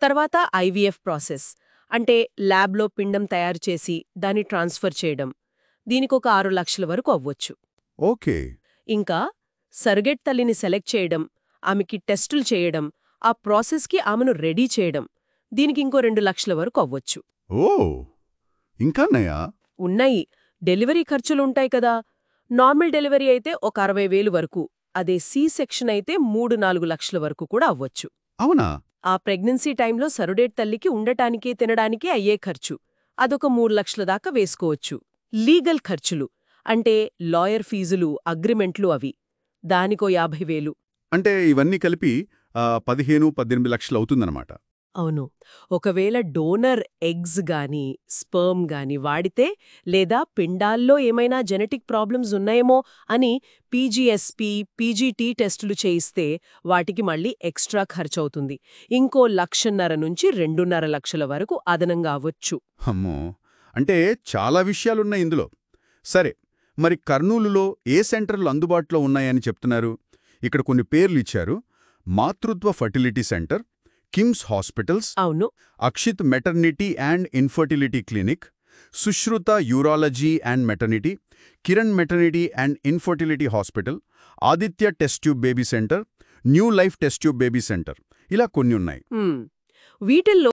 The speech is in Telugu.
తర్వాత ఐవీఎఫ్ ప్రాసెస్, అంటే ల్యాబ్లో పిండం తయారు చేసి దాన్ని ట్రాన్స్ఫర్ చేయడం. దీనికొక 6 లక్షల వరకు అవ్వొచ్చు. ఓకే. ఇంకా సర్గెట్ తల్లిని సెలెక్ట్ చేయడం, ఆమెకి టెస్టులు చేయడం, ఆ ప్రాసెస్కి ఆమెను రెడీ చేయడం, దీనికింకో 2 లక్షల వరకు అవ్వొచ్చు. ఓ, ఇంకానయా? ఉన్నాయి. డెలివరీ ఖర్చులుంటాయి కదా. నార్మల్ డెలివరీ అయితే ఒక 60,000 వరకు, అదే సి సెక్షన్ అయితే 3-4 లక్షల వరకు కూడా అవ్వొచ్చు. అవునా? ఆ ప్రెగ్నెన్సీ టైంలో సరుడేట్ తల్లికి ఉండటానికి తినడానికి అయ్యే ఖర్చు అదొక 3 లక్షల దాకా వేసుకోవచ్చు. లీగల్ ఖర్చులు అంటే లాయర్ ఫీజులు, అగ్రిమెంట్లు అవి, దానికో 50,000. అంటే ఇవన్నీ కలిపి 15-18 లక్షలు అవుతుందన్నమాట. అవును. ఒకవేళ డోనర్ ఎగ్స్ గాని స్పర్మ్ గాని వాడితే, లేదా పిండాల్లో ఏమైనా జెనెటిక్ ప్రాబ్లమ్స్ ఉన్నాయేమో అని పీజీఎస్పీ, పీజీటీ టెస్టులు చేయిస్తే వాటికి మళ్ళీ ఎక్స్ట్రా ఖర్చవుతుంది. ఇంకో 1,50,000 నుంచి 2.5 లక్షల వరకు అదనంగా అవ్వొచ్చు. అమ్మో, అంటే చాలా విషయాలున్నాయి ఇందులో. సరే, మరి కర్నూలులో ఏ సెంటర్లు అందుబాటులో ఉన్నాయని చెప్తున్నారు? ఇక్కడ కొన్ని పేర్లు ఇచ్చారు: మాతృత్వ ఫర్టిలిటీ సెంటర్, కిమ్స్ హాస్పిటల్స్, అవును. Akshith maternity and infertility clinic, Sushruta urology and maternity, Kiran maternity and infertility hospital, Aditya test tube baby centre, new life test tube baby centre, ఇలా కొన్ని ఉన్నాయి. వీటిల్లో